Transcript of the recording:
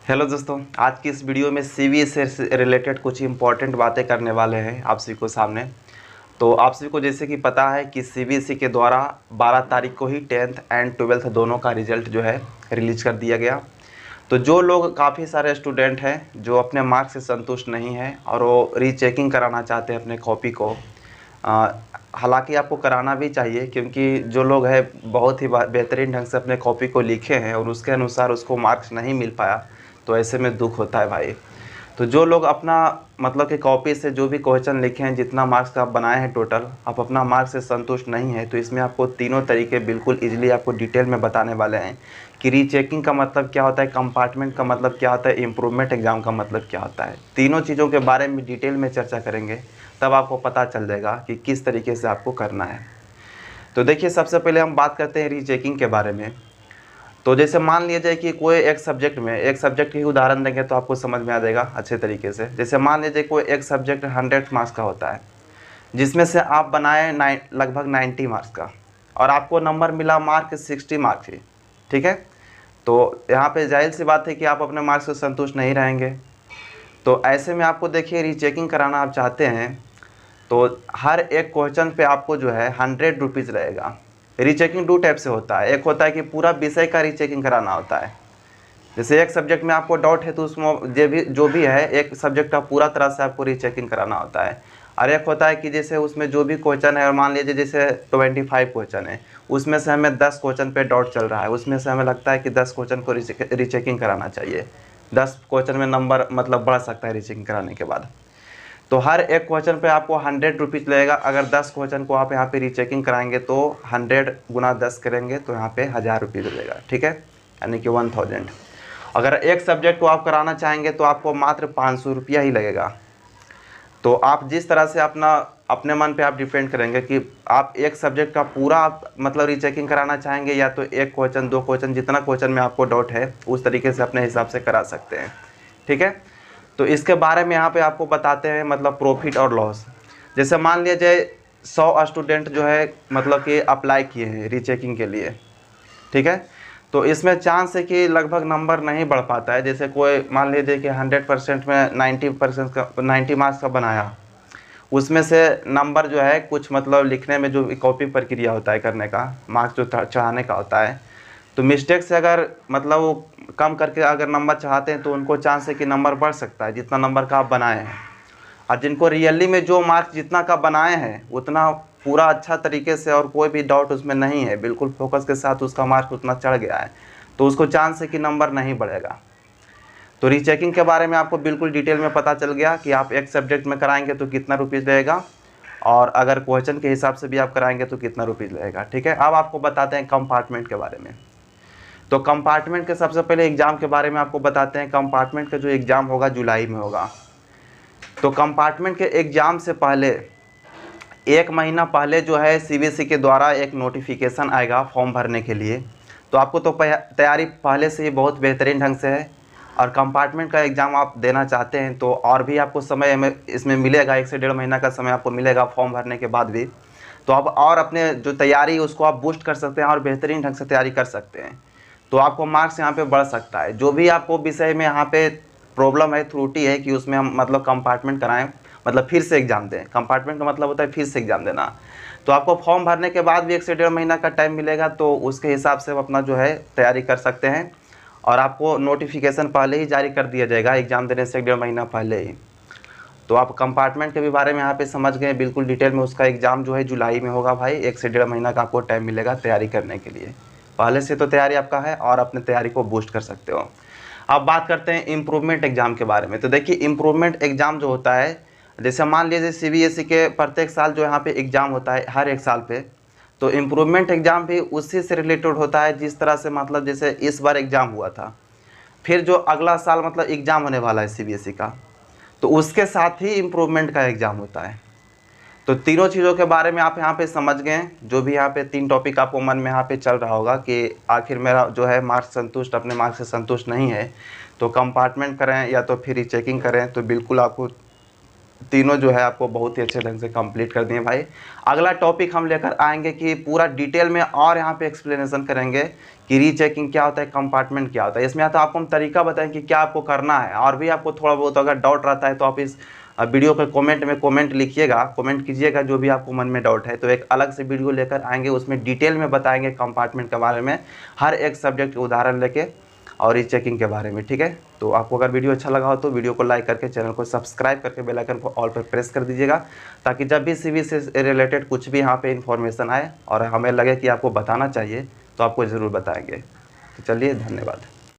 Hello दोस्तों, आज की इस वीडियो में सीबीएसई से रिलेटेड कुछ इंपॉर्टेंट बातें करने वाले हैं आप सभी को सामने। तो आप सभी को जैसे कि पता है कि सीबीएसई के द्वारा 12 तारीख को ही 10th एंड 12th दोनों का रिजल्ट जो है रिलीज कर दिया गया। तो जो लोग काफ़ी सारे स्टूडेंट हैं जो अपने मार्क्स से संतुष्ट नहीं हैं और वो रीचेकिंग कराना चाहते हैं अपने कॉपी को, हालांकि आपको कराना भी चाहिए क्योंकि जो लोग हैं बहुत ही बेहतरीन ढंग से अपने कॉपी को लिखे हैं और उसके अनुसार उसको मार्क्स नहीं मिल पाया, तो ऐसे में दुख होता है भाई। तो जो लोग अपना मतलब कि कॉपी से जो भी क्वेश्चन लिखे हैं, जितना मार्क्स का आप बनाए हैं टोटल, आप अपना मार्क्स से संतुष्ट नहीं है, तो इसमें आपको तीनों तरीके बिल्कुल इजीली आपको डिटेल में बताने वाले हैं कि रीचेकिंग का मतलब क्या होता है, कंपार्टमेंट का मतलब क्या होता है, इम्प्रूवमेंट एग्ज़ाम का मतलब क्या होता है। तीनों चीज़ों के बारे में डिटेल में चर्चा करेंगे, तब आपको पता चल जाएगा कि किस तरीके से आपको करना है। तो देखिए, सबसे पहले हम बात करते हैं रीचेकिंग के बारे में। तो जैसे मान लिया जाए कि कोई एक सब्जेक्ट ही उदाहरण देंगे तो आपको समझ में आ जाएगा अच्छे तरीके से। जैसे मान लीजिए कोई एक सब्जेक्ट 100 मार्क्स का होता है, जिसमें से आप बनाए लगभग 90 मार्क्स का, और आपको नंबर मिला मार्क 60 मार्क्स ही। ठीक है, तो यहाँ पे जाहिर सी बात है कि आप अपने मार्क्स से संतुष्ट नहीं रहेंगे। तो ऐसे में आपको देखिए, रीचेकिंग कराना आप चाहते हैं तो हर एक क्वेश्चन पे आपको जो है 100 रुपीज़ रहेगा। रीचेकिंग दो टाइप से होता है, एक होता है कि पूरा विषय का रीचेकिंग कराना होता है। जैसे एक सब्जेक्ट में आपको डाउट है तो उसमें जो भी है एक सब्जेक्ट का पूरा तरह से आपको रीचेकिंग कराना होता है। और एक होता है कि जैसे उसमें जो भी क्वेश्चन है, और मान लीजिए जैसे 25 क्वेश्चन है, उसमें से हमें 10 क्वेश्चन पे डाउट चल रहा है, उसमें से हमें लगता है कि 10 क्वेश्चन को रीचेकिंग कराना चाहिए। 10 क्वेश्चन में नंबर मतलब बढ़ सकता है रीचेकिंग कराने के बाद। तो हर एक क्वेश्चन पे आपको 100 रुपीज़ लगेगा। अगर 10 क्वेश्चन को आप यहाँ पे रीचेकिंग कराएंगे तो 100 गुना 10 करेंगे तो यहाँ पे 1000 रुपीज़ लगेगा। ठीक है, यानी कि 1000। अगर एक सब्जेक्ट को आप कराना चाहेंगे तो आपको मात्र 500 रुपया ही लगेगा। तो आप जिस तरह से अपने मन पे आप डिपेंड करेंगे कि आप एक सब्जेक्ट का पूरा आप मतलब रीचेकिंग कराना चाहेंगे, या तो एक क्वेश्चन, दो क्वेश्चन, जितना क्वेश्चन में आपको डाउट है उस तरीके से अपने हिसाब से करा सकते हैं। ठीक है, तो इसके बारे में यहाँ पे आपको बताते हैं मतलब प्रॉफिट और लॉस। जैसे मान लिया जाए 100 स्टूडेंट जो है मतलब कि अप्लाई किए हैं रीचेकिंग के लिए। ठीक है, तो इसमें चांस है कि लगभग नंबर नहीं बढ़ पाता है। जैसे कोई मान लीजिए कि 100% में 90% का 90 मार्क्स का बनाया, उसमें से नंबर जो है कुछ मतलब लिखने में जो कॉपी प्रक्रिया होता है करने का, मार्क्स जो चढ़ाने का होता है, तो मिस्टेक से अगर मतलब वो कम करके अगर नंबर चाहते हैं तो उनको चांस है कि नंबर बढ़ सकता है जितना नंबर का आप बनाए हैं। और जिनको रियली में जो मार्क्स जितना का बनाए हैं उतना पूरा अच्छा तरीके से और कोई भी डाउट उसमें नहीं है, बिल्कुल फोकस के साथ उसका मार्क्स उतना चढ़ गया है, तो उसको चांस है कि नंबर नहीं बढ़ेगा। तो रीचेकिंग के बारे में आपको बिल्कुल डिटेल में पता चल गया कि आप एक सब्जेक्ट में कराएंगे तो कितना रुपीज़ लगेगा, और अगर क्वेश्चन के हिसाब से भी आप कराएंगे तो कितना रुपीज़ लगेगा। ठीक है, अब आपको बताते हैं कंपार्टमेंट के बारे में। तो कंपार्टमेंट के सबसे पहले एग्ज़ाम के बारे में आपको बताते हैं। कंपार्टमेंट का जो एग्ज़ाम होगा जुलाई में होगा। तो कंपार्टमेंट के एग्ज़ाम से पहले 1 महीना पहले जो है सीबीएसई के द्वारा एक नोटिफिकेशन आएगा फॉर्म भरने के लिए। तो आपको तो तैयारी पहले से ही बहुत बेहतरीन ढंग से है, और कंपार्टमेंट का एग्ज़ाम आप देना चाहते हैं तो और भी आपको समय में इसमें मिलेगा, 1 से 1.5 महीना का समय आपको मिलेगा फॉर्म भरने के बाद भी। तो आप और अपने जो तैयारी उसको आप बूस्ट कर सकते हैं और बेहतरीन ढंग से तैयारी कर सकते हैं। तो आपको मार्क्स यहाँ पे बढ़ सकता है। जो भी आपको विषय में यहाँ पे प्रॉब्लम है, त्रुटि है कि उसमें हम मतलब कंपार्टमेंट कराएं, मतलब फिर से एग्ज़ाम दें। कंपार्टमेंट का मतलब होता है फिर से एग्ज़ाम देना। तो आपको फॉर्म भरने के बाद भी 1 से 1.5 महीना का टाइम मिलेगा, तो उसके हिसाब से अपना जो है तैयारी कर सकते हैं। और आपको नोटिफिकेशन पहले ही जारी कर दिया जाएगा एग्ज़ाम देने से 1.5 महीना पहले ही। तो आप कंपार्टमेंट के भी बारे में यहाँ पे समझ गए बिल्कुल डिटेल में। उसका एग्ज़ाम जो है जुलाई में होगा भाई। 1 से 1.5 महीना का आपको टाइम मिलेगा तैयारी करने के लिए। पहले से तो तैयारी आपका है और अपने तैयारी को बूस्ट कर सकते हो। अब बात करते हैं इम्प्रूवमेंट एग्ज़ाम के बारे में। तो देखिए, इम्प्रूवमेंट एग्ज़ाम जो होता है, जैसे मान लीजिए सीबीएसई के प्रत्येक साल जो यहाँ पे एग्ज़ाम होता है हर एक साल पे, तो इम्प्रूवमेंट एग्ज़ाम भी उसी से रिलेटेड होता है जिस तरह से मतलब जैसे इस बार एग्ज़ाम हुआ था, फिर जो अगला साल मतलब एग्ज़ाम होने वाला है सीबीएसई का, तो उसके साथ ही इम्प्रूवमेंट का एग्ज़ाम होता है। तो तीनों चीज़ों के बारे में आप यहाँ पे समझ गए। जो भी यहाँ पे 3 टॉपिक आपको मन में यहाँ पे चल रहा होगा कि आखिर मेरा जो है मार्क्स संतुष्ट, अपने मार्क्स से संतुष्ट नहीं है, तो कंपार्टमेंट करें या तो फिर रीचेकिंग करें, तो बिल्कुल आपको तीनों जो है आपको बहुत ही अच्छे ढंग से कंप्लीट कर दिए भाई। अगला टॉपिक हम लेकर आएंगे कि पूरा डिटेल में और यहाँ पे एक्सप्लेनेशन करेंगे कि रीचेकिंग क्या होता है, कंपार्टमेंट क्या होता है। इसमें तो आपको हम तरीका बताएं कि क्या आपको करना है, और भी आपको थोड़ा बहुत अगर डाउट रहता है तो आप इस वीडियो के कमेंट में कमेंट लिखिएगा, कमेंट कीजिएगा जो भी आपको मन में डाउट है। तो एक अलग से वीडियो लेकर आएंगे, उसमें डिटेल में बताएंगे कंपार्टमेंट के बारे में, हर एक सब्जेक्ट के उदाहरण लेके और इस चेकिंग के बारे में, ठीक है। तो आपको अगर वीडियो अच्छा लगा हो तो वीडियो को लाइक करके चैनल को सब्सक्राइब करके बेल आइकन को ऑल पर प्रेस कर दीजिएगा, ताकि जब भी सीवी से रिलेटेड कुछ भी यहाँ पे इन्फॉर्मेशन आए और हमें लगे कि आपको बताना चाहिए तो आपको ज़रूर बताएंगे। तो चलिए, धन्यवाद।